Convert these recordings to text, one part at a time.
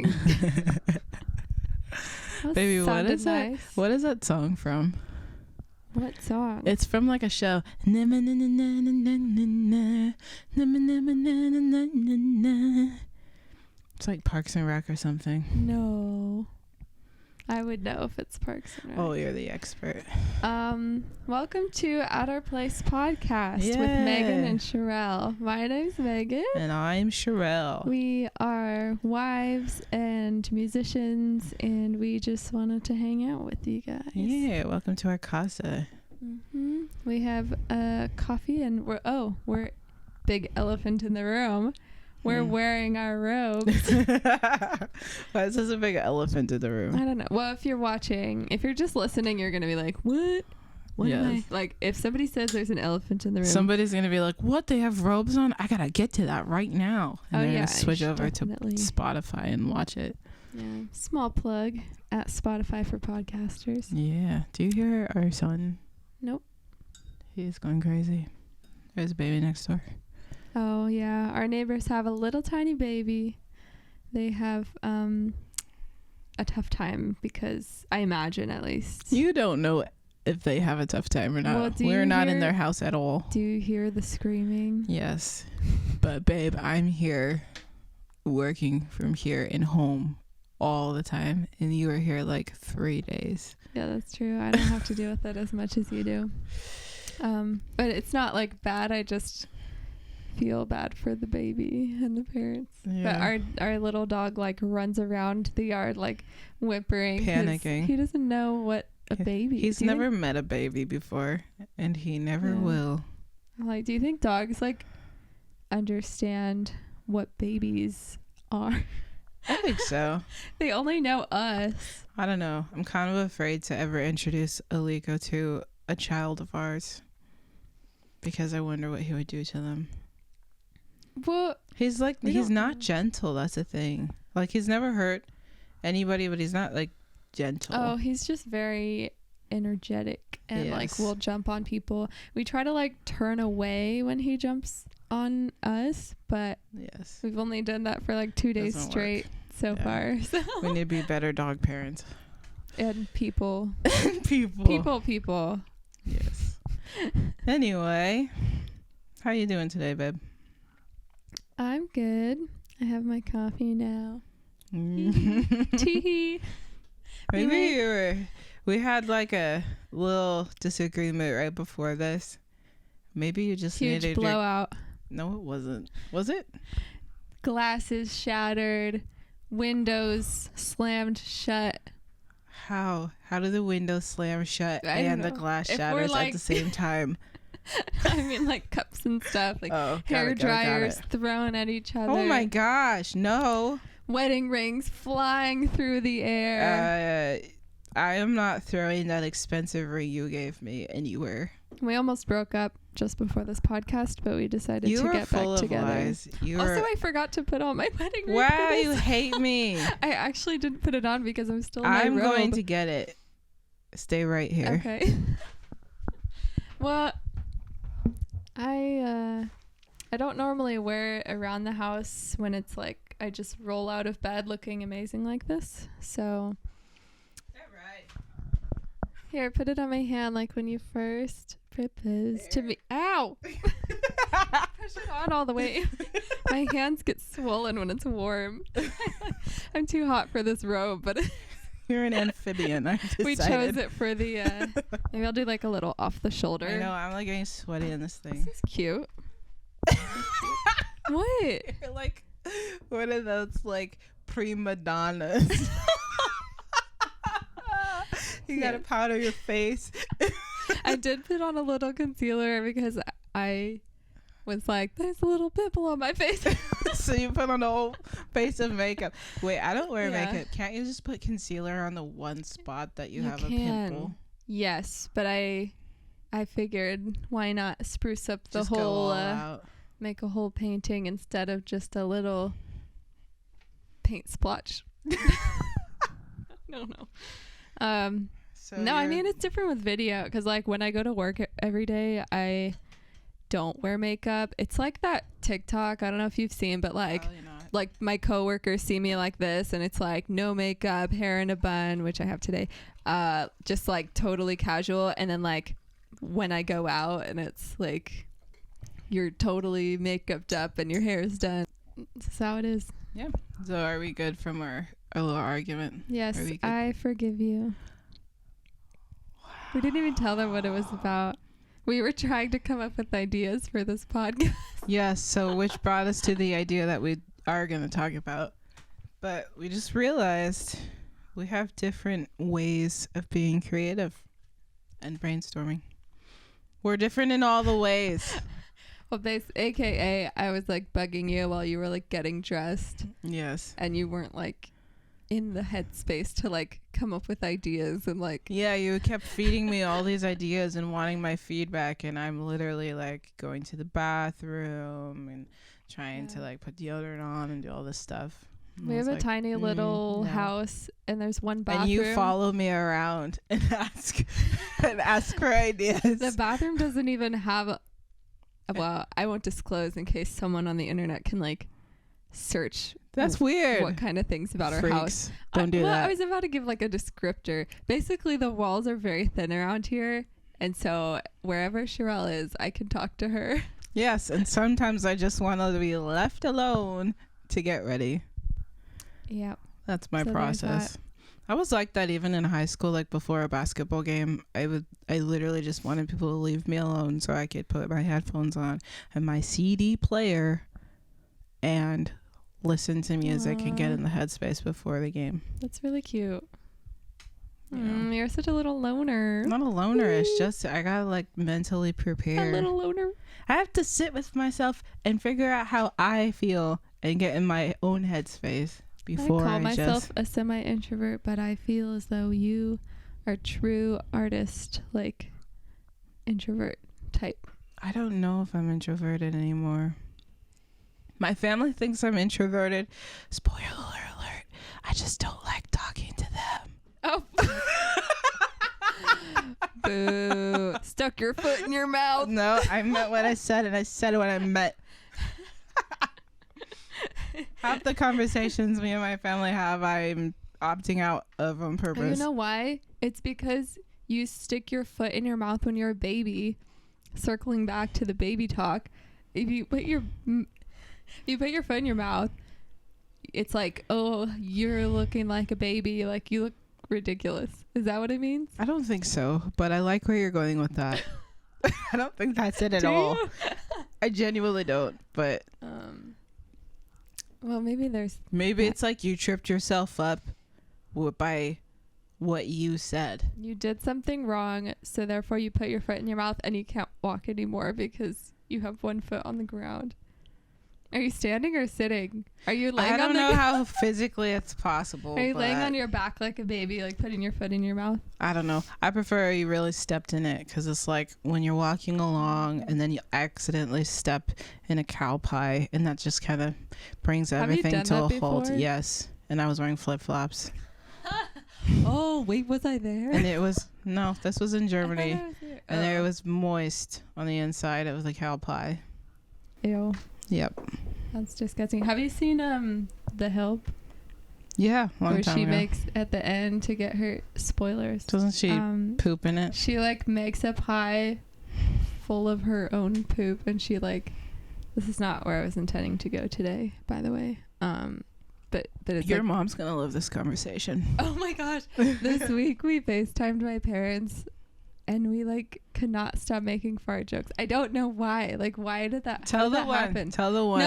sing. Baby, what is nice. that? What is that song from? What song? It's from like a show. It's like Parks and Rec or something. No. I would know if it's Parks and Rec. Oh, you're the expert. Welcome to At Our Place podcast with Megan and Sherell. My name's Megan. And I'm Sherell. We are wives and musicians, and we just wanted to hang out with you guys. Yeah, welcome to our casa. Mm-hmm. We have coffee, and we're big elephant in the room. We're wearing our robes. Why is this a big elephant in the room? I don't know. Well, if you're just listening, you're going to be like, what? What am I? Like, if somebody says there's an elephant in the room. Somebody's going to be like, what? They have robes on? I got to get to that right now. And they're going to switch over definitely. to Spotify and watch it. Yeah. Small plug at Spotify for podcasters. Yeah. Do you hear our son? Nope. He's going crazy. There's a baby next door. Oh, yeah. Our neighbors have a little tiny baby. They have a tough time because, I imagine at least. You don't know if they have a tough time or not. Well, We're not in their house at all. Do you hear the screaming? Yes. But, babe, I'm here working from here and home all the time. And you are here like 3 days. Yeah, that's true. I don't have to deal with it as much as you do. But it's not like bad. I just feel bad for the baby and the parents. Yeah. But our little dog like runs around the yard like whimpering, panicking. He doesn't know what a baby is. He's never met a baby before, and he never will. Like, do you think dogs like understand what babies are? I think so. They only know us. I don't know. I'm kind of afraid to ever introduce Aliko to a child of ours because I wonder what he would do to them. Well, he's not gentle. That's the thing. Like, he's never hurt anybody, but he's not like gentle. Oh, he's just very energetic and like will jump on people. We try to like turn away when he jumps on us, but we've only done that for like 2 days straight so far. So we need to be better dog parents. And people. People. Yes. Anyway, how you doing today, babe? I'm good. I have my coffee now. Tee. Maybe we had like a little disagreement right before this. Maybe you just huge needed blowout. No, it wasn't. Was it? Glasses shattered, windows slammed shut. How do the windows slam shut and the glass shatters at the same time? I mean, like cups and stuff, like hair dryers thrown at each other. Oh my gosh, no. Wedding rings flying through the air. I am not throwing that expensive ring you gave me anywhere. We almost broke up just before this podcast, but we decided to get back together. Lies. Also, I forgot to put on my wedding ring. Wow, you hate me. I actually didn't put it on because I'm still in my I'm robe. going to get it. Stay right here. Okay. Well, I don't normally wear it around the house when it's like I just roll out of bed looking amazing like this. So is that right? Here, put it on my hand like when you first proposed to me. Ow! Push it on all the way. My hands get swollen when it's warm. I'm too hot for this robe, but you're an amphibian. We chose it for the maybe I'll do like a little off the shoulder. I know, I'm like getting sweaty in this thing. This is cute. What? You're like one of those like prima donnas. You gotta powder your face. I did put on a little concealer because I was like, there's a little pimple on my face. So you put on a whole face of makeup. Wait, I don't wear makeup. Can't you just put concealer on the one spot that you have a pimple? Yes, but I figured why not spruce up the just whole make a whole painting instead of just a little paint splotch. No. No, I mean, it's different with video because like when I go to work every day, I don't wear makeup. It's like that TikTok. I don't know if you've seen, but like like my coworkers see me like this and it's like no makeup, hair in a bun, which I have today, just like totally casual, and then like when I go out and it's like you're totally makeuped up and your hair is done. That's how it is. Yeah. So are we good from our little argument? Yes, I forgive you. We didn't even tell them what it was about. We were trying to come up with ideas for this podcast. Yes, so which brought us to the idea that we are going to talk about. But we just realized we have different ways of being creative and brainstorming. We're different in all the ways. Well, AKA, I was like bugging you while you were like getting dressed. Yes. And you weren't like in the headspace to like come up with ideas and like. Yeah, you kept feeding me all these ideas and wanting my feedback, and I'm literally like going to the bathroom and trying to like put deodorant on and do all this stuff. And we have a tiny little house, and there's one bathroom. And you follow me around and ask for ideas. The bathroom doesn't even have well, I won't disclose in case someone on the internet can like search. That's weird. What kind of things about Freaks. Our house. Don't do that. I was about to give like a descriptor. Basically, the walls are very thin around here. And so wherever Sherell is, I can talk to her. Yes. And sometimes I just want to be left alone to get ready. Yep. That's my process. I was like that even in high school, like before a basketball game. I literally just wanted people to leave me alone so I could put my headphones on and my CD player and listen to music and get in the headspace before the game. That's really cute. You're such a little loner. Not a loner. It's just I gotta like mentally prepare. A little loner. I have to sit with myself and figure out how I feel and get in my own headspace. Before I call myself a semi-introvert, but I feel as though you are true artist, like introvert type. I don't know if I'm introverted anymore. My family thinks I'm introverted. Spoiler alert. I just don't like talking to them. Oh. Boo. Stuck your foot in your mouth. No, I meant what I said, and I said what I meant. Half the conversations me and my family have, I'm opting out of on purpose. You know why? It's because you stick your foot in your mouth when you're a baby. Circling back to the baby talk, if you put your foot in your mouth, it's like, oh, you're looking like a baby, like you look ridiculous. Is that what it means? I don't think so, but I like where you're going with that. I don't think that's it at all. I genuinely don't, but well, maybe it's like you tripped yourself up by what you said. You did something wrong, so therefore you put your foot in your mouth and you can't walk anymore because you have one foot on the ground. Are you standing or sitting? Are you laying on the ground? I don't know how physically it's possible. Are you laying on your back like a baby, like putting your foot in your mouth? I don't know. I prefer you really stepped in it because it's like when you're walking along and then you accidentally step in a cow pie and that just kind of brings everything to a halt. Yes. And I was wearing flip-flops. Oh, wait, was I there? And this was in Germany. And it was moist on the inside. It was a cow pie. Ew. Yep. That's disgusting. Have you seen The Help? Yeah, where she makes at the end to get her spoilers. Doesn't she poop in it? She like makes a pie full of her own poop, and she like, this is not where I was intending to go today, by the way. But it's your mom's gonna love this conversation. Oh my gosh! This week we FaceTimed my parents. And we like could not stop making fart jokes. I don't know why. Like, why did that happen? Tell the one.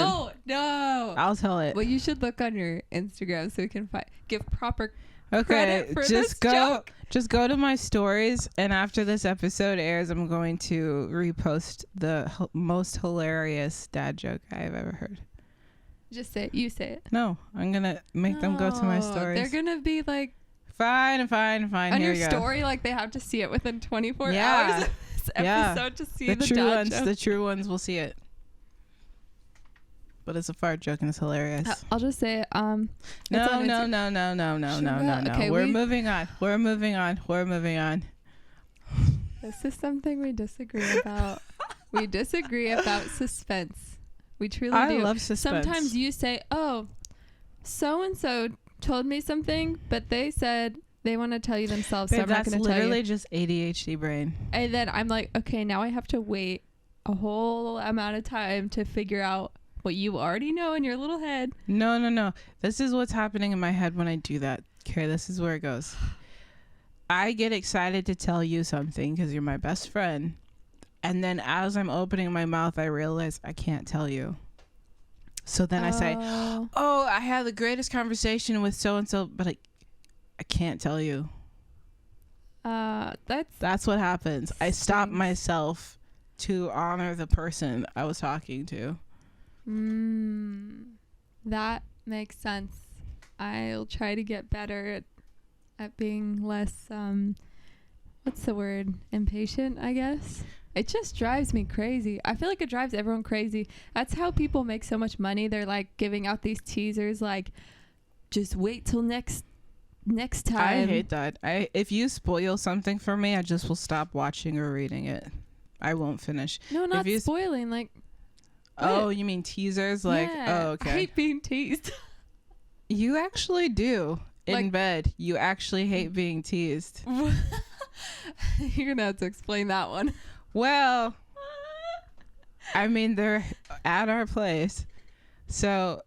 No. I'll tell it. Well, you should look on your Instagram so we can give proper credit for just this go joke. Just go to my stories, and after this episode airs, I'm going to repost the most hilarious dad joke I've ever heard. Just say it. You say it. No, I'm gonna make them go to my stories. They're gonna be like. Fine. On Here your story, like they have to see it within 24 hours of this episode to see the true dad ones. joke. The true ones will see it. But it's a fart joke and it's hilarious. I'll just say it. No. Okay, We're moving on. This is something we disagree about. We disagree about suspense. We truly do. I love suspense. Sometimes you say, oh, so-and-so told me something, but they said they want to tell you themselves, Babe, so I'm not going to tell you. that's literally just ADHD brain. And then I'm like, okay, now I have to wait a whole amount of time to figure out what you already know in your little head. No. This is what's happening in my head when I do that. Okay, this is where it goes. I get excited to tell you something because you're my best friend. And then as I'm opening my mouth, I realize I can't tell you. So then I say, oh, I had the greatest conversation with so-and-so, but I can't tell you. That's what happens. I stop myself to honor the person I was talking to. That makes sense. I'll try to get better at being less, what's the word? Impatient, I guess. It just drives me crazy. I feel like it drives everyone crazy. That's how people make so much money. They're like giving out these teasers like, just wait till next time. I hate that. If you spoil something for me, I just will stop watching or reading it. I won't finish. No, not spoiling. Like, oh, you mean teasers? Like, yeah, oh, okay. I hate being teased. You actually do. In bed, you actually hate being teased. You're gonna have to explain that one. Well, I mean, they're at our place. So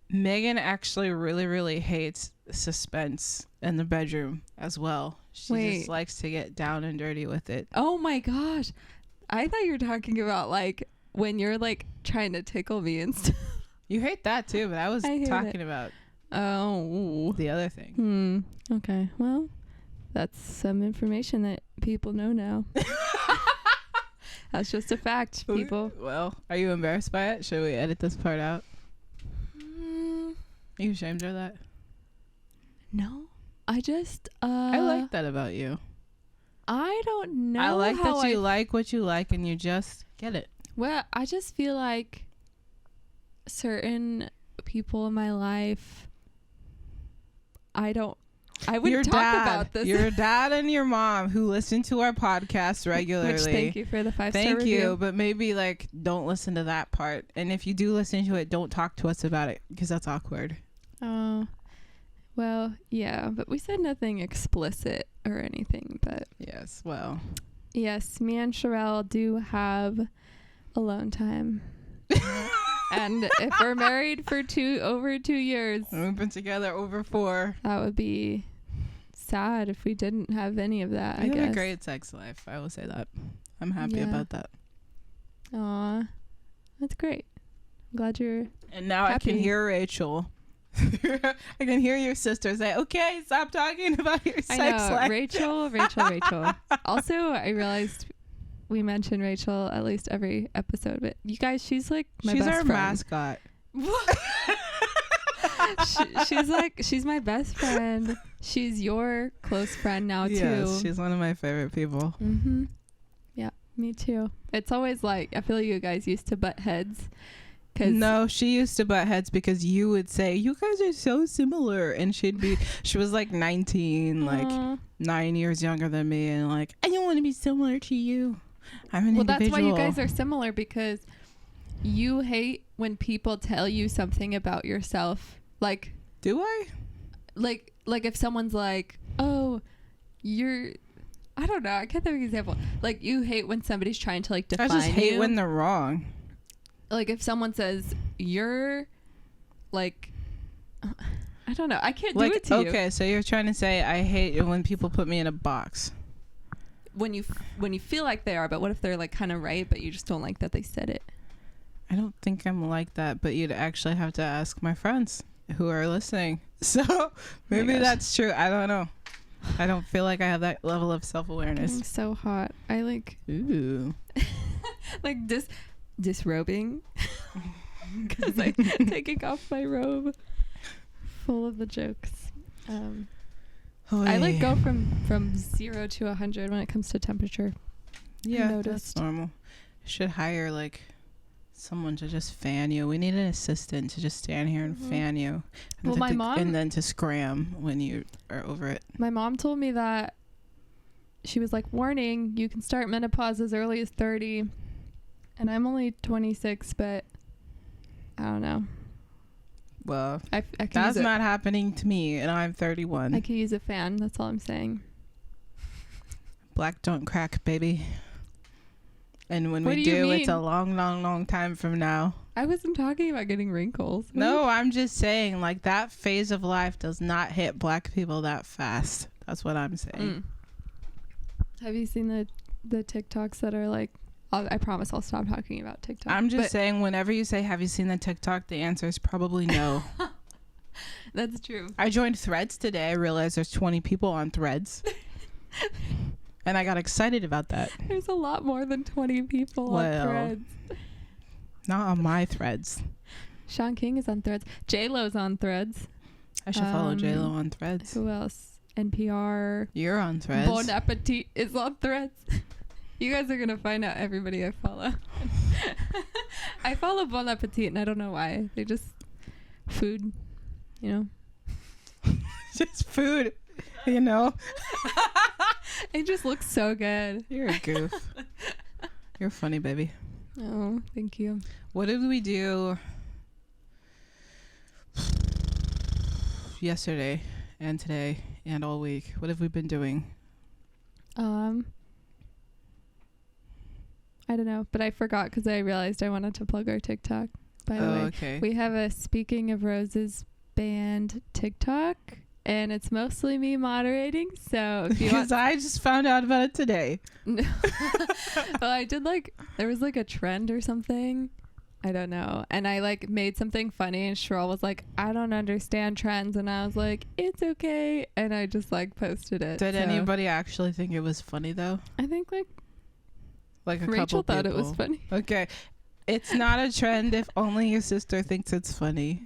Megan actually really, really hates suspense in the bedroom as well. She just likes to get down and dirty with it. Oh my gosh. I thought you were talking about like when you're like trying to tickle me and stuff. You hate that too, but I was talking about the other thing. Okay. Well, that's some information that people know now. That's just a fact, people. Well, are you embarrassed by it? Should we edit this part out? Are you ashamed of that? No. I just I like that about you. I don't know. I like that you like what you like and you just get it. Well, I just feel like certain people in my life I wouldn't talk about this. Your dad and your mom who listen to our podcast regularly. Which, thank you for the 5-star review. Thank you, but maybe like don't listen to that part. And if you do listen to it, don't talk to us about it because that's awkward. Oh, well, yeah, but we said nothing explicit or anything. But yes, well, yes, me and Sherell do have alone time. And if we're married for over 2 years, we've been together over 4. That would be sad if we didn't have any of that. I guess. You have a great sex life. I will say that. I'm happy about that. Aw, that's great. I'm glad you're. And now happy. I can hear Rachel. I can hear your sister say, "Okay, stop talking about your sex life." Rachel. Also, I realized we mention Rachel at least every episode, but you guys, she's like my best friend. Mascot. She's my best friend. She's your close friend now too. Yes, she's one of my favorite people. Yeah, me too. It's always like I feel like you guys used to butt heads. No, she used to butt heads because you would say you guys are so similar, and she was like 19, like 9 years younger than me, and like I don't want to be similar to you. I'm an individual. That's why you guys are similar, because you hate when people tell you something about yourself. Like, do I? Like if someone's like, "Oh, you're," I don't know. I can't think of an example. Like, you hate when somebody's trying to like define you. I just hate when they're wrong. Like if someone says you're, like, I don't know. I can't do it to you. Okay, so you're trying to say I hate when people put me in a box. When you feel like they are, but what if they're like kind of right, but you just don't like that they said it? I don't think I'm like that, but you'd actually have to ask my friends who are listening. So maybe that's true. I don't know. I don't feel like I have that level of self-awareness. I'm so hot. I like ooh, like disrobing because I'm taking off my robe full of the jokes. I like go from 0 to 100 when it comes to temperature. Yeah, that's normal. Should hire like someone to just fan you. We need an assistant to just stand here and fan you. Well, my mom, and then to scram when you are over it. My mom told me that she was like, warning, you can start menopause as early as 30. And I'm only 26, but I don't know. Well, I could that's not happening to me, and I'm 31. I could use a fan. That's all I'm saying. Black don't crack, baby. And when What we do you do, it's mean? a long, long, long time from now. I wasn't talking about getting wrinkles. No, I'm just saying, like, that phase of life does not hit black people that fast. That's what I'm saying. Have you seen the TikToks that are like, I promise I'll stop talking about TikTok. I'm just saying, whenever you say, have you seen the TikTok, the answer is probably no. That's true. I joined Threads today. I realized there's 20 people on Threads. And I got excited about that. There's a lot more than 20 people on Threads. Not on my Threads. Sean King is on Threads. J-Lo's on Threads. I should follow J-Lo on Threads. Who else? NPR. You're on Threads. Bon Appetit is on Threads. You guys are going to find out everybody I follow. I follow Bon Appetit, and I don't know why. They just... Food, you know? Just food, you know? It just looks so good. You're a goof. You're funny, baby. Oh, thank you. What did we do yesterday and today and all week? What have we been doing? I don't know, but I forgot because I realized I wanted to plug our TikTok. By the way, Okay. we have a Speaking of Roses band TikTok, and it's mostly me moderating. So if you Because I just found out about it today. well, I did there was like a trend or something. I don't know. And I like made something funny, and Sherell was like, I don't understand trends. And I was like, it's okay. And I just like posted it. Did anybody actually think it was funny though? I think Like a Rachel couple thought people. it was funny. Okay. It's not a trend if only your sister thinks it's funny.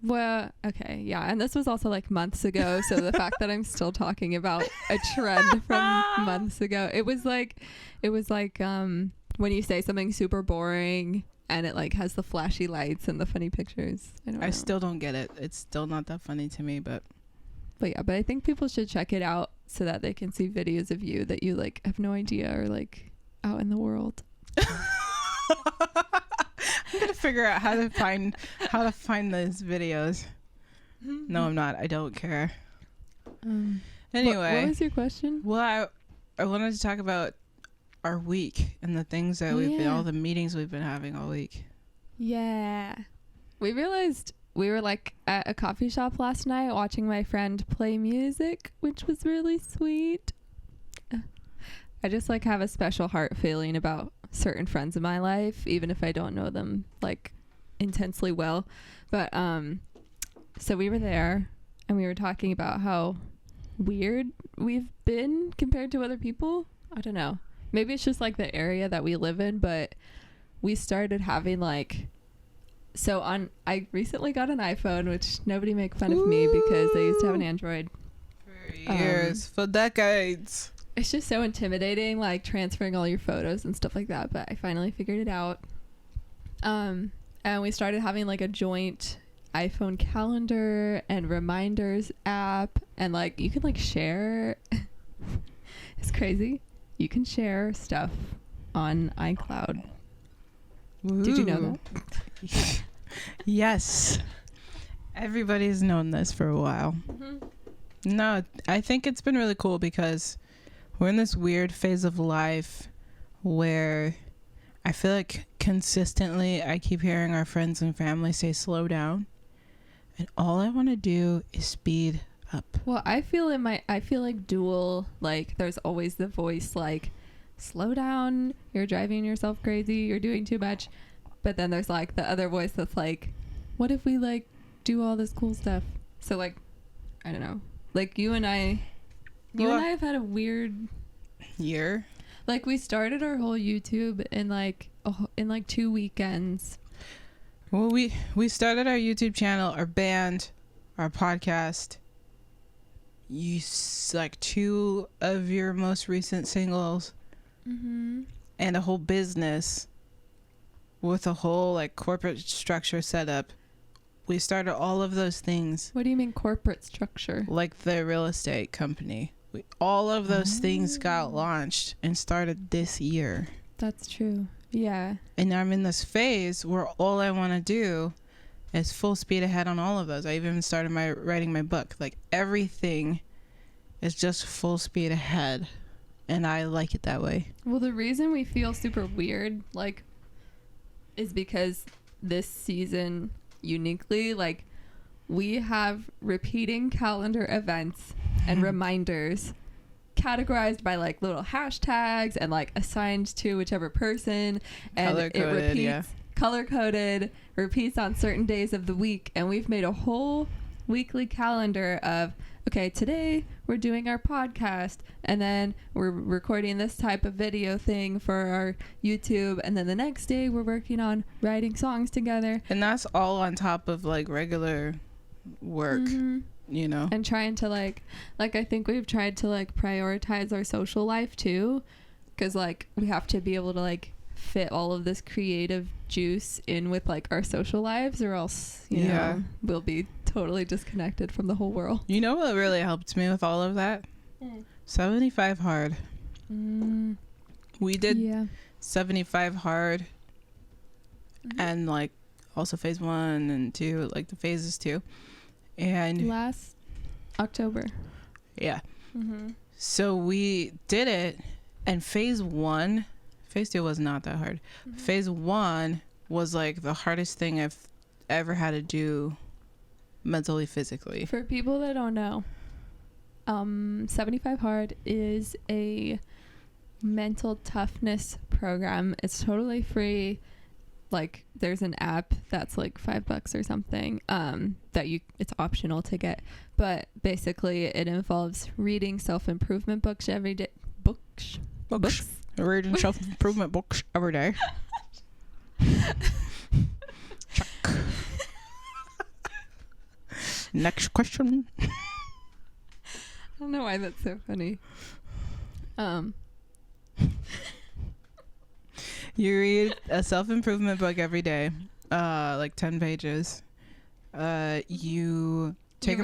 Well, okay, yeah, and this was also like months ago, so the fact that I'm still talking about a trend from months ago, it was like when you say something super boring and it like has the flashy lights and the funny pictures. I still don't get it. It's still not that funny to me, but yeah, but I think people should check it out so that they can see videos of you that you like have no idea are like out in the world. I'm gonna figure out how to find those videos. No, I'm not. I don't care. Anyway, what was your question? Well, I wanted to talk about our week and the things that all the meetings we've been having all week. Yeah, we realized we were like at a coffee shop last night watching my friend play music, which was really sweet. I just like have a special heart feeling about certain friends in my life, even if I don't know them like intensely well. But so we were there and we were talking about how weird we've been compared to other people. I don't know. Maybe it's just like the area that we live in, but we started having like, I recently got an iPhone, which nobody make fun of me because I used to have an Android. For years, for decades. It's just so intimidating, like transferring all your photos and stuff like that. But I finally figured it out. And we started having like a joint iPhone calendar and reminders app. And like you can like share. It's crazy. You can share stuff on iCloud. Ooh. Did you know that? Yes. Everybody's known this for a while. Mm-hmm. No, I think it's been really cool because we're in this weird phase of life where I feel like consistently I keep hearing our friends and family say slow down, and all I want to do is speed up. Well, I feel like dual, like there's always the voice like slow down, you're driving yourself crazy, you're doing too much. But then there's like the other voice that's like, what if we like do all this cool stuff? So like, I don't know, like you and I have had a weird year. Like we started our whole YouTube in like 2 weekends. Well, we started our YouTube channel, our band, our podcast. Like 2 of your most recent singles, and a whole business with a whole like corporate structure set up. We started all of those things. What do you mean corporate structure? Like the real estate company. All of those things got launched and started this year. That's true. Yeah. And now I'm in this phase where all I want to do is full speed ahead on all of those. I even started writing my book. Like, everything is just full speed ahead, and I like it that way. Well, the reason we feel super weird, like, is because this season, uniquely, like, we have repeating calendar events and reminders categorized by like little hashtags and like assigned to whichever person, and it repeats, color coded, repeats on certain days of the week. And we've made a whole weekly calendar of, okay, today we're doing our podcast, and then we're recording this type of video thing for our YouTube, and then the next day we're working on writing songs together. And that's all on top of like regular work. You know, and trying to like I think we've tried to like prioritize our social life too, because like we have to be able to like fit all of this creative juice in with like our social lives, or else you know we'll be totally disconnected from the whole world. You know what really helped me with all of that? 75 hard. We did 75 hard, and like also phase 1 and 2, like the phases too. And last October. Yeah. So we did it, and phase 2 was not that hard. Phase 1 was like the hardest thing I've ever had to do mentally, physically. For people that don't know, 75 Hard is a mental toughness program. It's totally free. Like, there's an app that's like $5 or something that it's optional to get, but basically it involves reading self-improvement books every day. Books Reading self-improvement books every day. Check. Next question. I don't know why that's so funny. You read a self-improvement book every day, like 10 pages. You take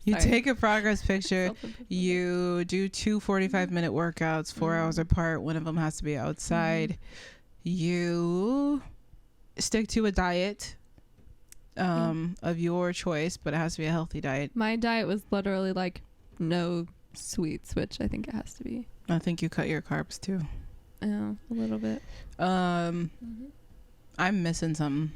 take a progress picture. You do 2 45-minute workouts, 4 hours apart. One of them has to be outside. You stick to a diet of your choice, but it has to be a healthy diet. My diet was literally like no sweets, which I think it has to be. I think you cut your carbs too. Oh, a little bit. I'm missing something.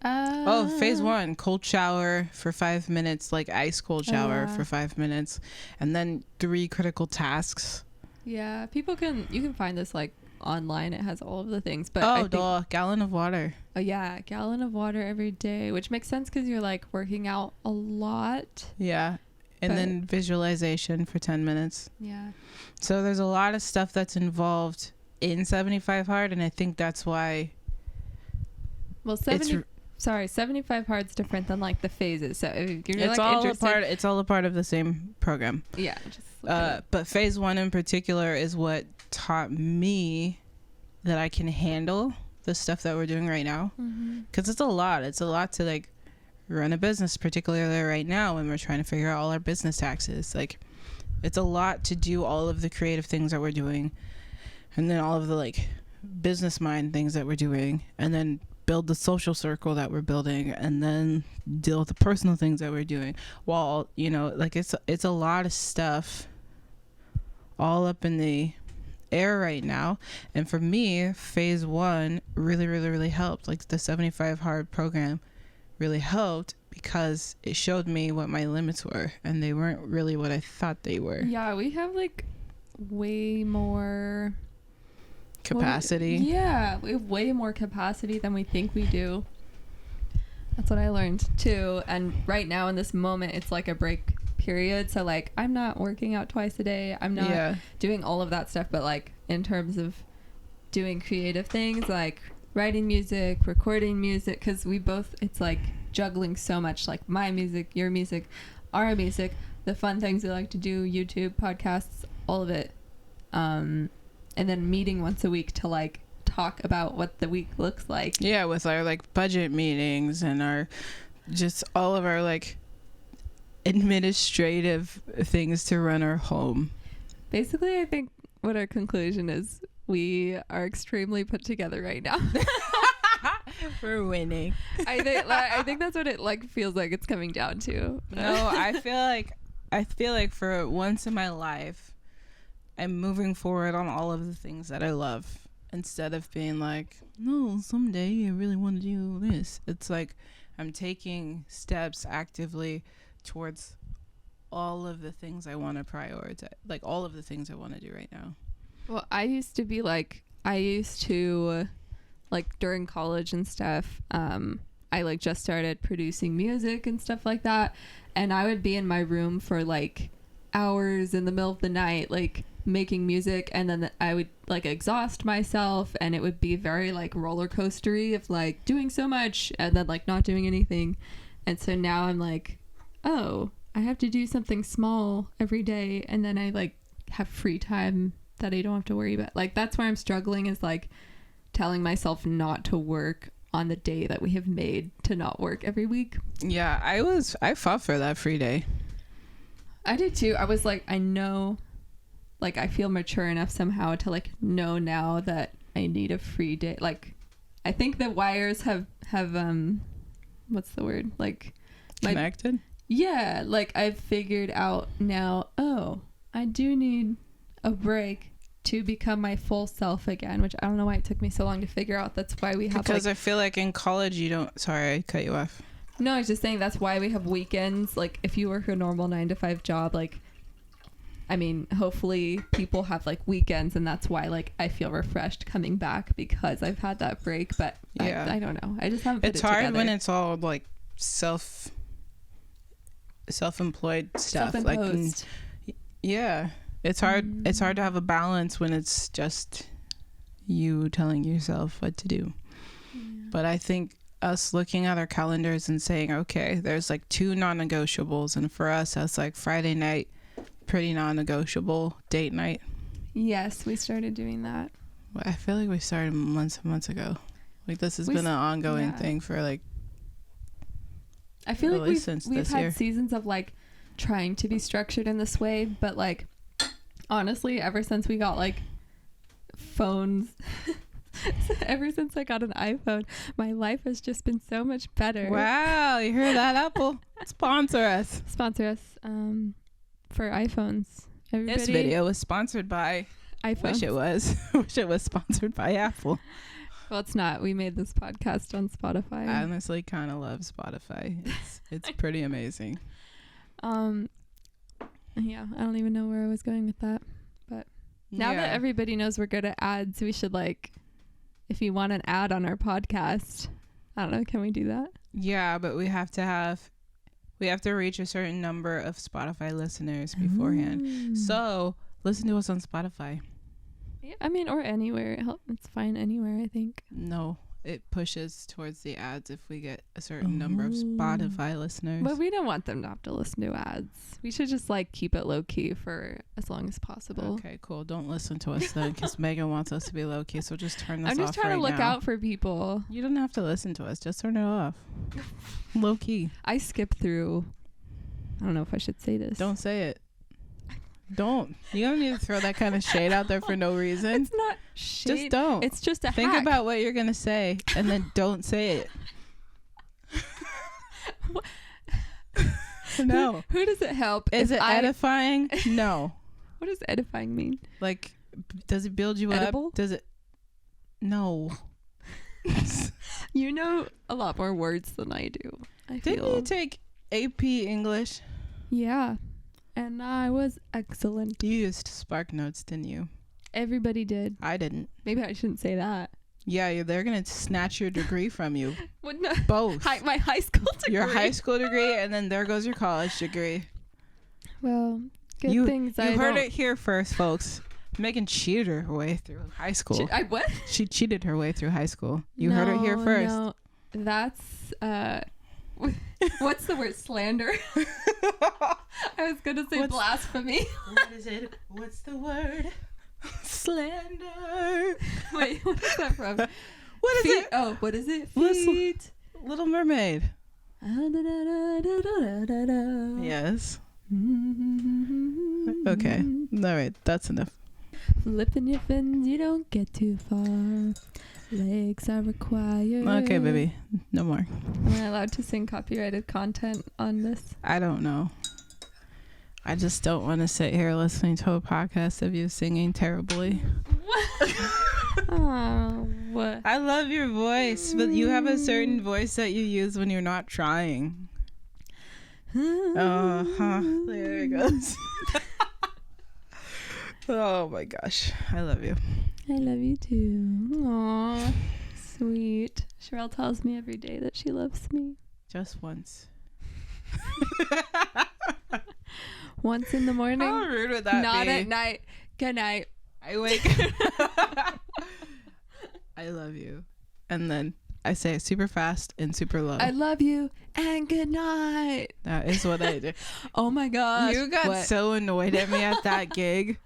Phase 1, cold shower for 5 minutes, like ice cold shower for 5 minutes, and then 3 critical tasks. Yeah, you can find this like online. It has all of the things, but gallon of water. Oh yeah, gallon of water every day, which makes sense because you're like working out a lot. Yeah. And then visualization for 10 minutes. Yeah. So there's a lot of stuff that's involved in 75 Hard, and I think that's why. Well, 75 Hard's different than like the phases. So if you're it's all a part of the same program. Yeah. But phase 1 in particular is what taught me that I can handle the stuff that we're doing right now, because it's a lot. It's a lot to like run a business, particularly right now when we're trying to figure out all our business taxes. Like, it's a lot to do all of the creative things that we're doing, and then all of the like business mind things that we're doing, and then build the social circle that we're building, and then deal with the personal things that we're doing, while like it's a lot of stuff all up in the air right now. And for me, phase 1 really, really, really helped. Like, the 75 Hard program really helped because it showed me what my limits were, and they weren't really what I thought they were. Yeah, we have like way more capacity. We have way more capacity than we think we do. That's what I learned too. And right now in this moment, it's like a break period. So like, I'm not working out twice a day. I'm not doing all of that stuff. But like, in terms of doing creative things, like writing music, recording music, because it's like juggling so much, like my music, your music, our music, the fun things we like to do, YouTube, podcasts, all of it. And then meeting once a week to like talk about what the week looks like. Yeah, with our like budget meetings and our just all of our like administrative things to run our home. Basically, I think what our conclusion is, we are extremely put together right now. We're winning. I think that's what it like feels like it's coming down to. No, I feel like for once in my life, I'm moving forward on all of the things that I love instead of being like, no, someday I really want to do this. It's like I'm taking steps actively towards all of the things I want to prioritize, like all of the things I want to do right now. Well, I used to like during college and stuff, I like just started producing music and stuff like that, and I would be in my room for like hours in the middle of the night like making music, and then I would like exhaust myself, and it would be very like roller coastery of like doing so much and then like not doing anything. And so now I'm like, oh, I have to do something small every day, and then I like have free time that I don't have to worry about. Like that's where I'm struggling, is like telling myself not to work on the day that we have made to not work every week. Yeah, I fought for that free day. I did too. I was like, I know, like I feel mature enough somehow to like know now that I need a free day. Like I think the wires have what's the word? Like connected? Yeah, like I've figured out now, oh, I do need a break to become my full self again, which I don't know why it took me so long to figure out. That's why we have because I feel like in college you don't. Sorry, I cut you off. No, I was just saying that's why we have weekends. Like if you work a normal 9-to-5 job, like I mean, hopefully people have like weekends, and that's why like I feel refreshed coming back because I've had that break. But yeah, I don't know. I just haven't. It's hard together. When it's all like self-employed stuff. Self-imposed. Like yeah. It's hard. It's hard to have a balance when it's just you telling yourself what to do. Yeah. But I think us looking at our calendars and saying, okay, there's like 2 non-negotiables, and for us, that's like Friday night, pretty non-negotiable. Date night. Yes, we started doing that. Well, I feel like we started months ago. Like this has been an ongoing thing for like. I feel like we've had seasons of like trying to be structured in this way, but like. Honestly, ever since we got like phones, ever since I got an iPhone, my life has just been so much better. Wow, you heard that, Apple? Sponsor us. Sponsor us for iPhones. Everybody, this video was sponsored by iPhone. Wish it was. Wish it was sponsored by Apple. Well, it's not. We made this podcast on Spotify. I honestly kind of love Spotify. It's pretty amazing. Yeah, I don't even know where I was going with that. But now that everybody knows we're good at ads, we should like, if you want an ad on our podcast, I don't know, can we do that? Yeah, but we have to reach a certain number of Spotify listeners beforehand. So listen to us on Spotify. Yeah, I mean, or anywhere. It's fine anywhere, I think. No. It pushes towards the ads if we get a certain number of Spotify listeners. But we don't want them to have to listen to ads. We should just like keep it low key for as long as possible. Okay, cool. Don't listen to us then, because Megan wants us to be low key. So just turn this off. I'm just trying to look out for people. You don't have to listen to us. Just turn it off. Low key. I skip through. I don't know if I should say this. Don't say it. Don't. You don't need to throw that kind of shade out there for no reason. It's not shade. Just don't. It's just a Think hack. about what you're going to say and then don't say it. No. Who does it help? Is it edifying? No. What does edifying mean? Like, does it build you Edible? up? Does it? No. You know a lot more words than I do. Didn't you take AP English? Yeah. And I was excellent. You used Spark Notes, didn't you? Everybody did. I didn't. Maybe I shouldn't say that. Yeah, they're going to snatch your degree from you. What, no. Both. My high school degree. Your high school degree, and then there goes your college degree. Well, good things I You heard it here first, folks. Megan cheated her way through high school. What? She cheated her way through high school. You heard it here first. No, that's... what's the word? Slander. I was gonna say blasphemy. What is it? What's the word? Slander. Wait, what is that from? What is it? Oh, what is it? Feet. Little Mermaid. Yes. Okay. All right. That's enough. Flipping your fins, you don't get too far. Legs are required. Okay, baby. No more. Am I allowed to sing copyrighted content on this? I don't know. I just don't want to sit here listening to a podcast of you singing terribly. Oh, what? I love your voice, but you have a certain voice that you use when you're not trying. There it goes. Oh my gosh. I love you. I love you too. Aww. Sweet. Sherell tells me every day that she loves me. Just once. Once in the morning. How rude would that Not be? at night. Good night. I wake I love you. And then I say it super fast and super low. I love you and good night. That is what I do. Oh my gosh. You got so annoyed at me at that gig.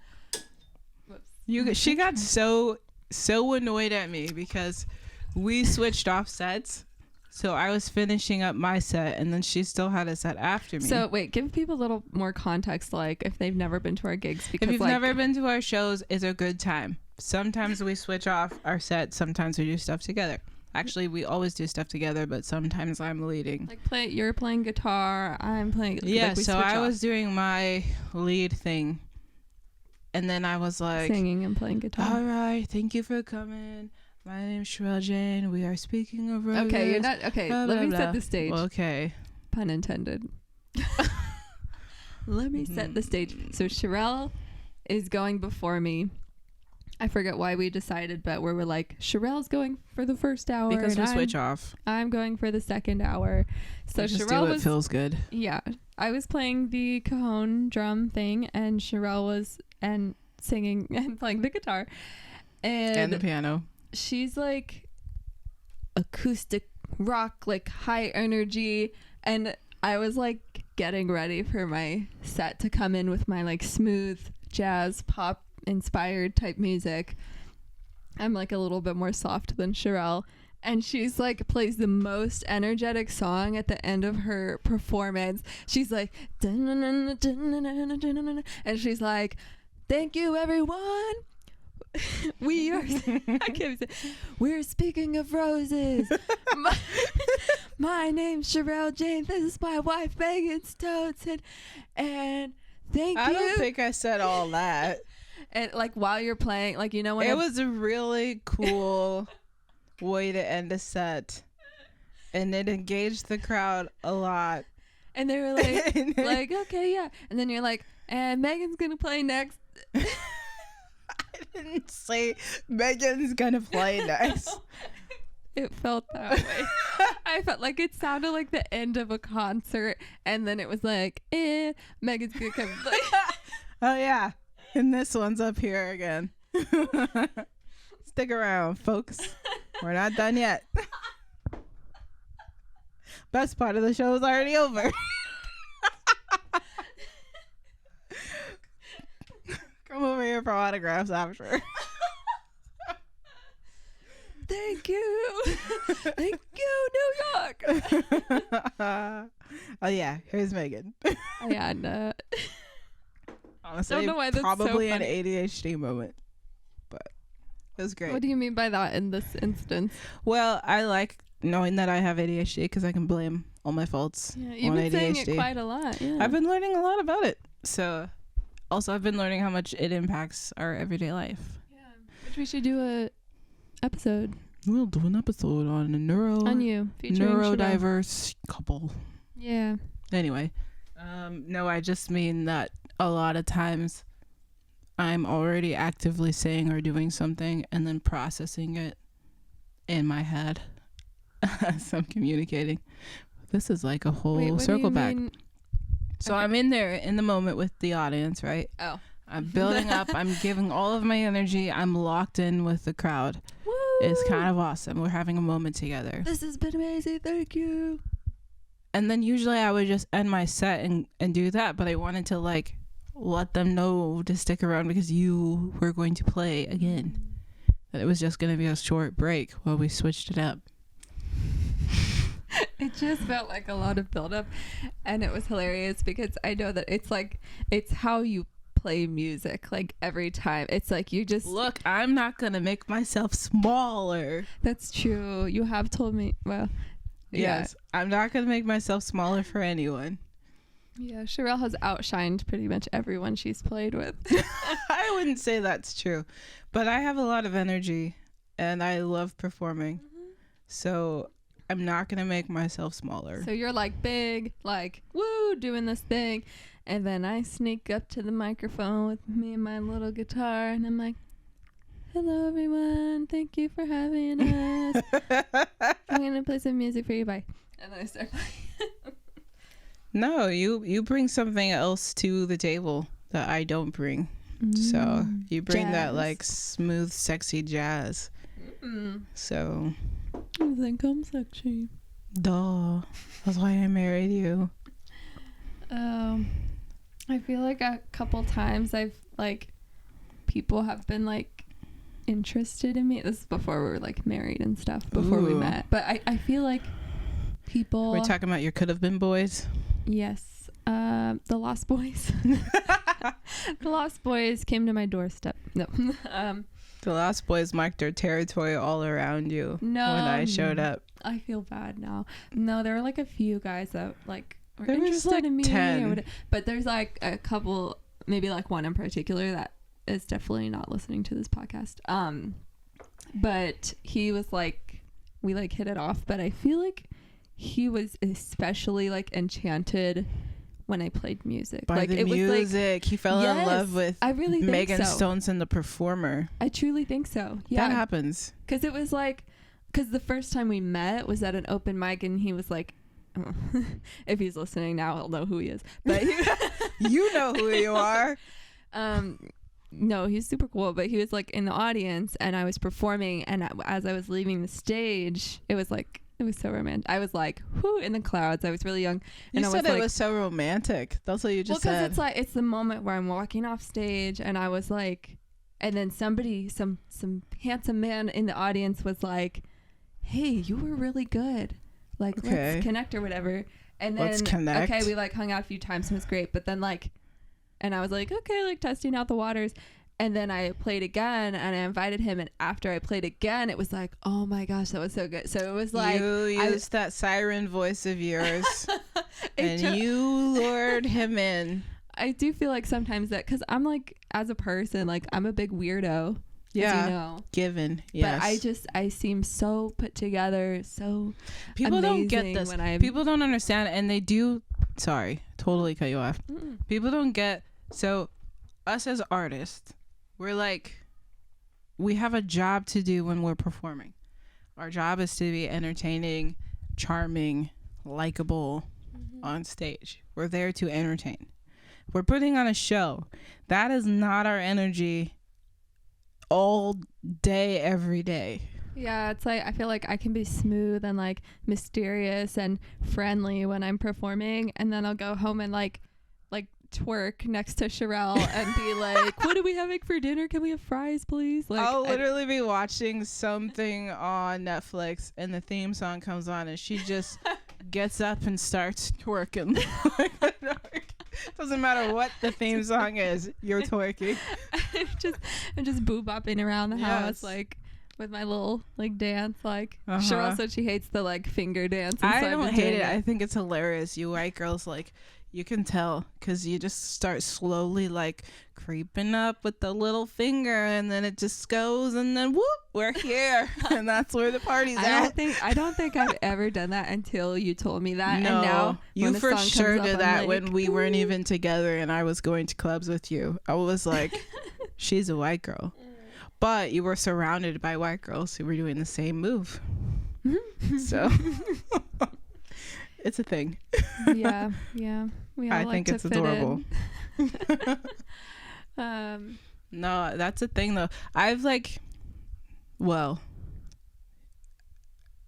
She got so annoyed at me because we switched off sets. So I was finishing up my set and then she still had a set after me. So wait, give people a little more context, like if they've never been to our gigs. Because if you've never been to our shows, it's a good time. Sometimes we switch off our set. Sometimes we do stuff together. Actually, we always do stuff together, but sometimes I'm leading. Like you're playing guitar, I'm playing. Yeah, like we so switch I off. was doing my lead thing. And then I was like, singing and playing guitar. All right, thank you for coming. My name's Sherell Jane. We are speaking of roses. Okay, you're not. Okay, blah, let blah, me set blah. the stage. Well, okay. Pun intended. Let me set the stage. So Sherell is going before me. I forget why we decided, but we were like, Sherell's going for the first hour. Because we and switch off. I'm going for the second hour. So We just Sherell do what was. feels good. Yeah. I was playing the cajon drum thing, and Sherell was singing and playing the guitar. And the piano. She's like acoustic rock, like high energy, and I was like getting ready for my set to come in with my like smooth jazz pop inspired type music. I'm like a little bit more soft than Sherell, and she's like plays the most energetic song at the end of her performance. She's like and she's like, thank you everyone. We are I can't say, we're speaking of roses. My name's Sherell Jane. This is my wife Megan Sherell, and thank you. I don't think I said all that. And like while you're playing, like, you know, when it was a really cool way to end a set, and it engaged the crowd a lot. And they were like okay, yeah. And then you're like, and Megan's gonna play next. I didn't say Megan's gonna play next. It felt that way. I felt like it sounded like the end of a concert, and then it was like, Megan's gonna come play. Oh yeah, and this one's up here again. Stick around, folks. We're not done yet. Best part of the show is already over. Come over here for autographs after. Thank you. Thank you, New York. Oh yeah, here's Megan. Yeah, and Honestly, don't know why that's so probably an funny. ADHD moment, but it was great. What do you mean by that in this instance? Well, I like knowing that I have ADHD because I can blame all my faults Yeah, on you've been saying ADHD. it quite a lot. Yeah. I've been learning a lot about it. So, also I've been learning how much it impacts our everyday life. Yeah. Which we should do a episode We'll do an episode on a on you, featuring Sherell. neurodiverse couple. Yeah. Anyway, no, I just mean that a lot of times I'm already actively saying or doing something and then processing it in my head as I'm communicating. This is like a whole Wait, what do circle you back. mean? So Okay. I'm in there in the moment with the audience, right? Oh. I'm building up. I'm giving all of my energy. I'm locked in with the crowd. Woo! It's kind of awesome. We're having a moment together. This has been amazing. Thank you. And then usually I would just end my set and do that. But I wanted to like let them know to stick around because you were going to play again. That it was just going to be a short break while we switched it up. It just felt like a lot of buildup, and it was hilarious because I know that it's like, it's how you play music like every time. It's like you just look, I'm not gonna make myself smaller. That's true. You have told me. Well, yes, I'm not gonna make myself smaller for anyone. Yeah, Sherell has outshined pretty much everyone she's played with. I wouldn't say that's true, but I have a lot of energy and I love performing. So I'm not gonna make myself smaller. So you're like big, like woo, doing this thing, and then I sneak up to the microphone with me and my little guitar, and I'm like, "Hello, everyone. Thank you for having us. I'm gonna play some music for you. Bye." And then I start playing. No, you bring something else to the table that I don't bring. So you bring that like smooth, sexy jazz. So. I think I'm sexy. Duh. That's why I married you. I feel like a couple times I've like people have been like interested in me. This is before we were like married and stuff, before we met. But I feel like people. We're talking about your could have been boys? Yes. The Lost Boys. The Lost Boys came to my doorstep. No. The Lost Boys marked their territory all around you when I showed up. I feel bad now. No, there were like a few guys that like were there interested like in me. 10. But there's like a couple, maybe like one in particular that is definitely not listening to this podcast. But he was like, we like hit it off, but I feel like he was especially like enchanted when I played music. By like the it music. was like, he fell in love with I really think Megan so. Stone's and the Performer. I truly think so. Yeah. That happens. Because it was like, because the first time we met was at an open mic, and he was like, oh, if he's listening now, he'll know who he is. But you know who you are. No, he's super cool. But he was like in the audience, and I was performing, and as I was leaving the stage, it was like, it was so romantic. I was like, whoo, in the clouds. I was really young. And You I said was it like, was so romantic. That's what you just said. Well, because it's like, it's the moment where I'm walking off stage, and I was like, and then somebody, some handsome man in the audience was like, hey, you were really good. Like, okay, let's connect or whatever. And then, let's connect. Okay, we like hung out a few times and it was great. But then like, and I was like, okay, like testing out the waters. And then I played again, and I invited him. And after I played again, it was like, oh my gosh, that was so good. So it was like, you used that siren voice of yours, and you lured him in. I do feel like sometimes that, because I'm like, as a person, like I'm a big weirdo. Yeah, you know. Given. Yes. But I seem so put together, so people don't get this. People don't understand, and they do. Sorry, totally cut you off. People don't get. So, us as artists, we're like, we have a job to do when we're performing. Our job is to be entertaining, charming, likable on stage. We're there to entertain. We're putting on a show. That is not our energy all day, every day. Yeah, it's like, I feel like I can be smooth and like mysterious and friendly when I'm performing, and then I'll go home and like twerk next to Sherell and be like, what are we having for dinner? Can we have fries, please? Like, I'll literally be watching something on Netflix, and the theme song comes on, and she just gets up and starts twerking. Doesn't matter what the theme song is, you're twerking. I'm just boo-bopping around the house, like with my little like dance. Like Sherell said she hates the like finger dance. I don't hate it. I think it's hilarious. You white girls, like, you can tell because you just start slowly like creeping up with the little finger, and then it just goes, and then whoop, we're here. And that's where the party's at. I don't think I've ever done that until you told me that. No, and now you for sure did that like, when we weren't even together and I was going to clubs with you. I was like, she's a white girl. But you were surrounded by white girls who were doing the same move. So it's a thing. Yeah. We all I like think to it's fit adorable. In. No, that's a thing though. I've like, well,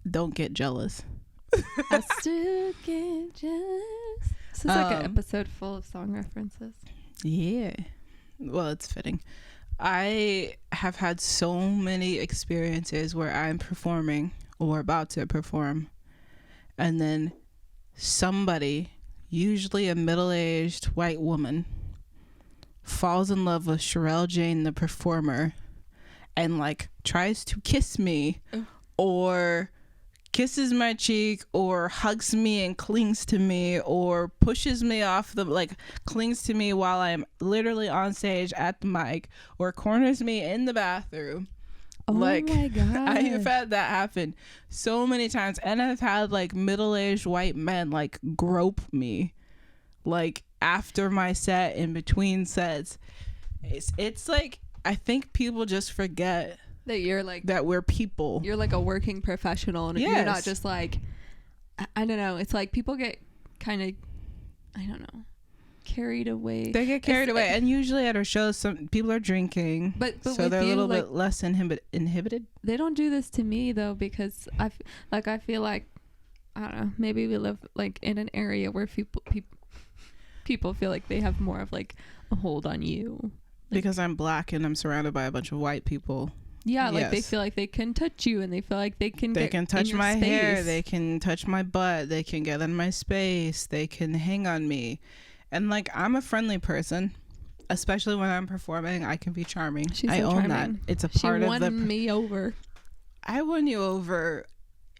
don't get jealous. I still get jealous. This is like an episode full of song references. Yeah. Well, it's fitting. I have had so many experiences where I'm performing or about to perform, and then somebody, usually a middle-aged white woman, falls in love with Sherell Jane, the performer, and like tries to kiss me or kisses my cheek or hugs me and clings to me or pushes me off the like clings to me while I'm literally on stage at the mic or corners me in the bathroom. Oh like my god, I have had that happen so many times, and I've had like middle-aged white men like grope me like after my set, in between sets. It's like I think people just forget that you're like that we're people. You're like a working professional, and you're not just like, I don't know. It's like people get kind of, I don't know, carried away. They get carried away, and usually at our shows, some people are drinking, but so they're a little bit less inhibited. They don't do this to me though, because I feel like I don't know. Maybe we live like in an area where people feel like they have more of like a hold on you. Like, because I'm black and I'm surrounded by a bunch of white people. Yeah, like they feel like they can touch you, and they feel like they can touch my hair, they can touch my butt, they can get in my space, they can hang on me. And like I'm a friendly person, especially when I'm performing. I can be charming. I own that. It's a part of the. She won me over. I won you over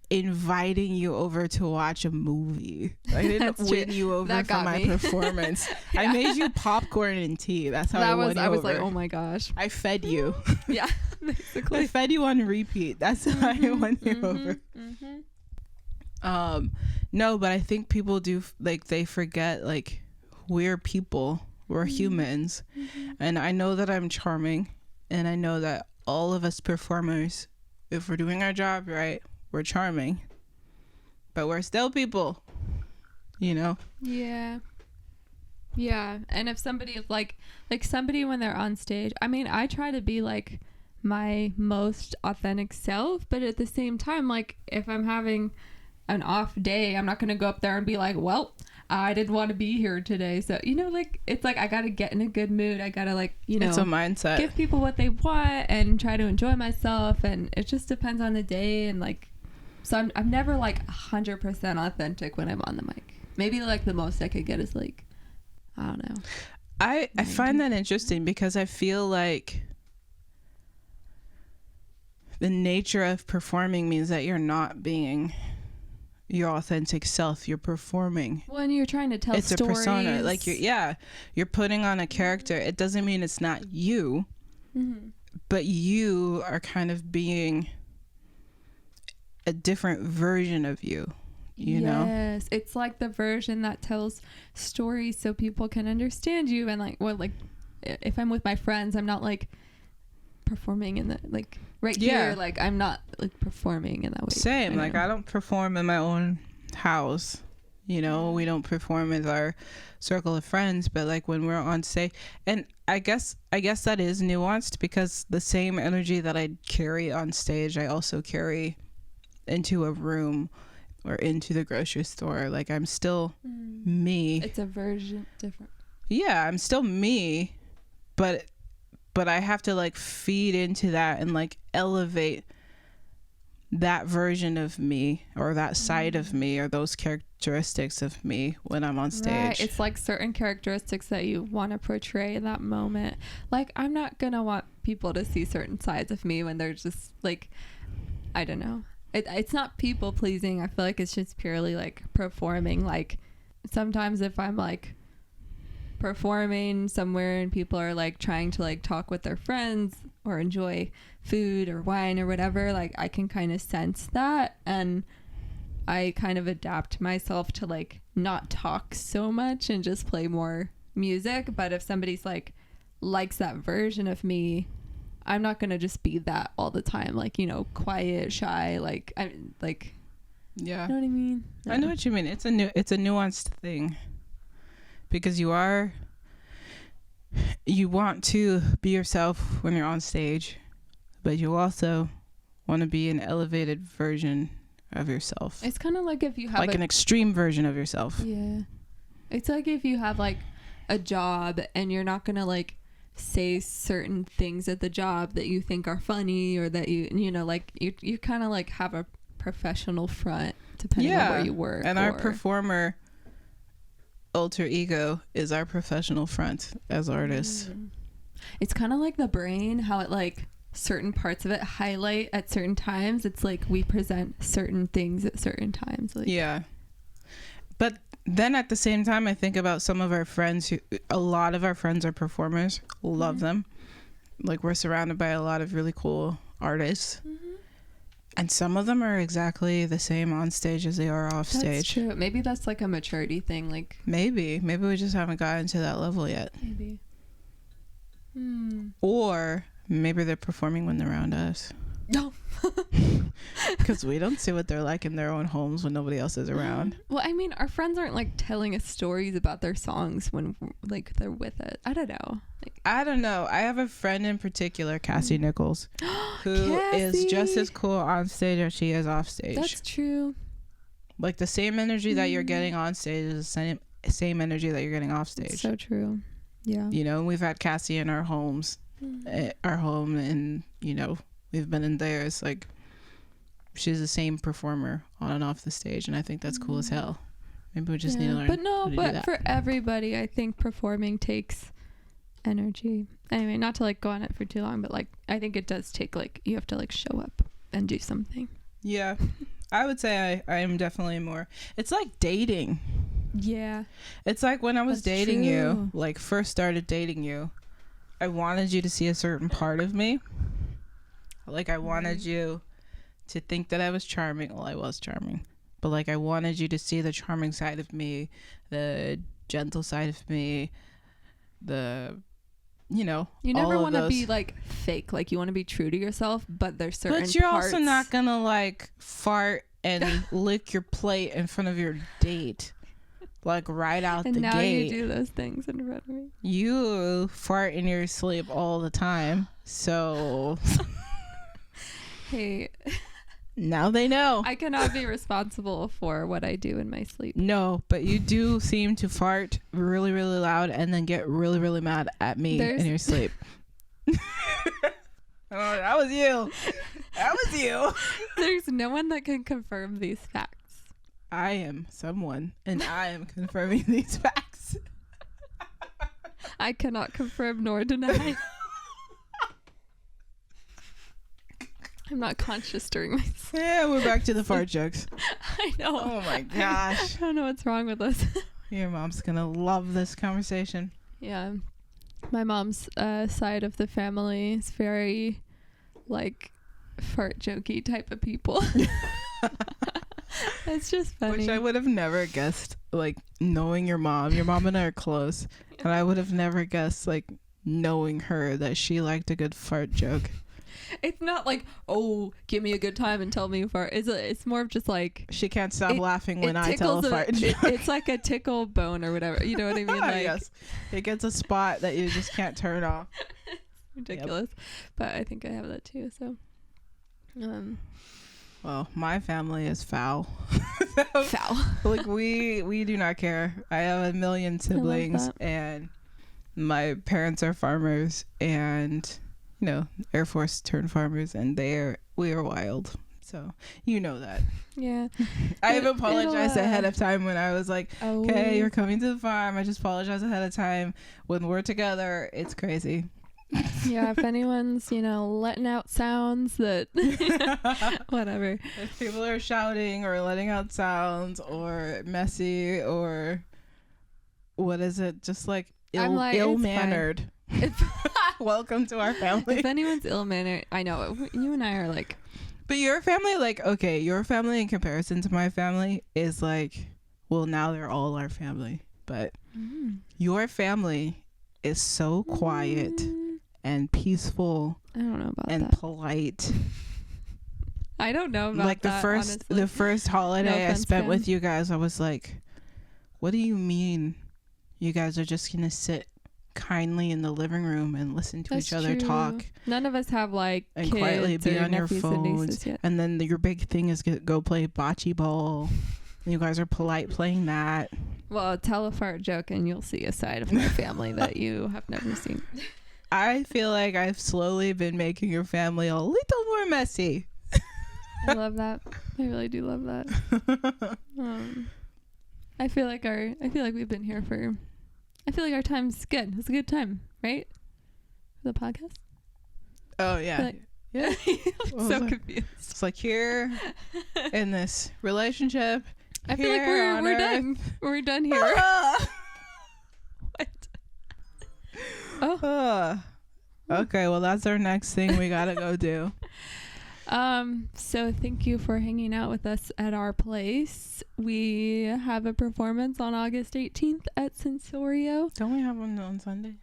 inviting you over to watch a movie. I didn't win you over for my performance. Yeah. I made you popcorn and tea. That's how I won you over. I was like, oh my gosh. I fed you. Yeah, basically. I fed you on repeat. That's how I won you over. No, but I think people do, like, they forget, like, we're people. We're humans. And I know that I'm charming. And I know that all of us performers, if we're doing our job right, we're charming, but we're still people, you know? Yeah. And if somebody is like somebody when they're on stage, I mean, I try to be like my most authentic self, but at the same time, like if I'm having an off day, I'm not going to go up there and be like, well, I didn't want to be here today. So, you know, like, it's like I got to get in a good mood. I got to, like, you know, it's a mindset. Give people what they want and try to enjoy myself. And it just depends on the day. And like, so I'm never like 100% authentic when I'm on the mic. Maybe like the most I could get is like, I don't know. I find that interesting because I feel like the nature of performing means that you're not being your authentic self. You're performing. When you're trying to tell stories. It's a persona. Like you're putting on a character. It doesn't mean it's not you, but you are kind of being a different version of you. You know? Yes, it's like the version that tells stories so people can understand you. And like, well, like if I'm with my friends, I'm not like performing in the like here. Like I'm not like performing in that way. Same. Like I don't perform in my own house. You know, we don't perform with our circle of friends. But like when we're on stage, and I guess that is nuanced because the same energy that I carry on stage, I also carry into a room or into the grocery store. Like I'm still me. It's a version different. Yeah, I'm still me, but I have to like feed into that and like elevate that version of me or that side of me or those characteristics of me when I'm on stage. Right. It's like certain characteristics that you want to portray in that moment. Like I'm not gonna want people to see certain sides of me when they're just like, I don't know. It's not people pleasing. I feel like it's just purely like performing. Like sometimes if I'm like performing somewhere and people are like trying to like talk with their friends or enjoy food or wine or whatever, like I can kind of sense that, and I kind of adapt myself to like not talk so much and just play more music. But if somebody's like likes that version of me, I'm not gonna just be that all the time, like, you know, quiet, shy, like I like, yeah, you know what I mean? I know what you mean. It's a nuanced thing because you want to be yourself when you're on stage, but you also want to be an elevated version of yourself. It's kind of like if you have like an extreme version of yourself. Yeah, it's like if you have like a job and you're not gonna like say certain things at the job that you think are funny or that you know, like you kind of like have a professional front depending on where you work. And our performer alter ego is our professional front as artists. It's kind of like the brain, how it like certain parts of it highlight at certain times. It's like we present certain things at certain times. Like, yeah. But then at the same time, I think about some of our friends a lot of our friends are performers. Love them. Like, we're surrounded by a lot of really cool artists. And some of them are exactly the same on stage as they are off stage. That's true. Maybe that's like a maturity thing. Like, maybe we just haven't gotten to that level yet. Maybe. Or maybe they're performing when they're around us. No. Because we don't see what they're like in their own homes when nobody else is around. Well, I mean, our friends aren't like telling us stories about their songs when like they're with it. I don't know. Like, I don't know. I have a friend in particular, Cassie Nichols, who is just as cool on stage as she is off stage. That's true. Like, the same energy that you're getting on stage is the same energy that you're getting off stage. That's so true. Yeah. You know, and we've had Cassie in our homes, our home, and, you know, we've been in theirs. Like, she's the same performer on and off the stage, and I think that's cool as hell. Maybe we just need to learn. But no, how to do but that. for everybody, I think performing takes energy. Anyway, not to like go on it for too long, but like I think it does take, like, you have to like show up and do something. Yeah, I would say I am definitely more. It's like dating. Yeah. It's like when I was dating true. you, like first started dating you, I wanted you to see a certain part of me. Like, I wanted you to think that I was charming. Well, I was charming. But, like, I wanted you to see the charming side of me, the gentle side of me, the, you know, You never all of want to those. be, like, fake. Like, you want to be true to yourself, but there's certain But you're parts. also not going to, like, fart and lick your plate in front of your date. Like, right out and the now gate. you do those things in front of me. You fart in your sleep all the time. So... Hey, now they know. I cannot be responsible for what I do in my sleep. No, but you do seem to fart really, really loud and then get really, really mad at me in your sleep. Oh, that was you. That was you. There's no one that can confirm these facts. I am someone, and I am confirming these facts. I cannot confirm nor deny. I'm not conscious during my sleep. Yeah, we're back to the fart jokes. I know. Oh my gosh. I don't know what's wrong with us. Your mom's gonna love this conversation. Yeah. My mom's side of the family is very, like, fart jokey type of people. It's just funny. Which I would have never guessed, like, knowing your mom. Your mom and I are close. And I would have never guessed, like, knowing her, that she liked a good fart joke. It's not like, oh, give me a good time and tell me you fart. It's more of just like... She can't stop laughing when I tell a fart joke. It's like a tickle bone or whatever. You know what I mean? Like, yes. It gets a spot that you just can't turn off. Ridiculous. Yep. But I think I have that too, so... Well, my family is foul. Foul. Like, we do not care. I have a million siblings, and my parents are farmers, and... you know, Air Force turned farmers, and we are wild. So, you know that. Yeah. I have apologized ahead of time when I was like, okay, you're coming to the farm. I just apologize ahead of time. When we're together, it's crazy. Yeah, if anyone's, you know, letting out sounds that, whatever. If people are shouting or letting out sounds or messy or what is it? Just like ill-mannered. Welcome to our family. If anyone's ill-mannered, I know you and I are like, but your family, like, okay, your family in comparison to my family is like, well, now they're all our family, but your family is so quiet and peaceful. I don't know about and that. polite. I don't know about like that, the first holiday I spent with you guys, I was like, what do you mean you guys are just gonna sit kindly in the living room and listen to each other talk? None of us have like and kids quietly be on your phones, and then your big thing is go play bocce ball, and you guys are polite playing that. Well, tell a fart joke and you'll see a side of my family that you have never seen. I feel like I've slowly been making your family a little more messy. I love that. I really do love that. I feel like we've been here for. I feel like our time's good. It's a good time, right? For the podcast. Oh yeah. Yeah. I'm so confused. It's like here in this relationship. I feel like we're done. We're done here. What? Oh. Okay, well that's our next thing we gotta go do. So thank you for hanging out with us at our place. We have a performance on August 18th at Sensorio. Don't we have one on Sunday?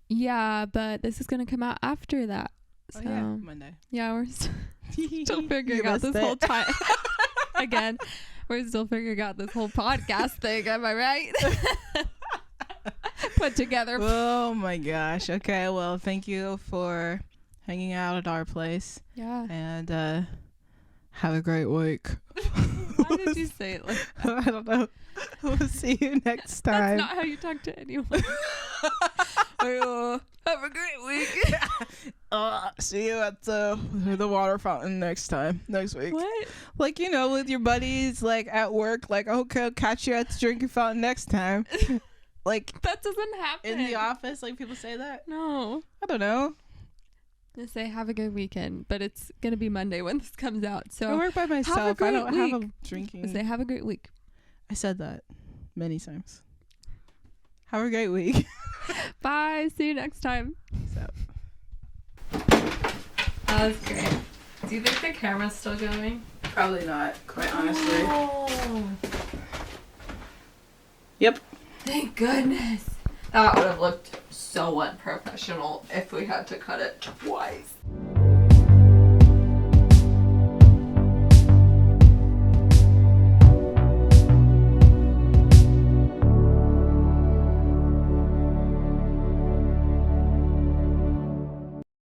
Yeah, but this is gonna come out after that. So, oh yeah, Monday. Yeah, we're still figuring out this whole time. Again, we're still figuring out this whole podcast thing. Am I right? Put together. Oh my gosh. Okay, well, thank you for hanging out at our place. Yeah. And have a great week. Why did you say it like that? I don't know. We'll see you next time. That's not how you talk to anyone. Have a great week. See you at the water fountain next week. What? Like, you know, with your buddies, like at work, like, okay, I'll catch you at the drinking fountain next time. Like, that doesn't happen in the office. Like, people say that. No. I don't know. They say have a good weekend, but it's gonna be Monday when this comes out. So I work by myself. I don't have a drinking. They say have a great week. I said that many times. Have a great week. Bye. See you next time. Peace out. That was great. Do you think the camera's still going? Probably not, quite honestly. Oh. Yep. Thank goodness. That would have looked so unprofessional if we had to cut it twice.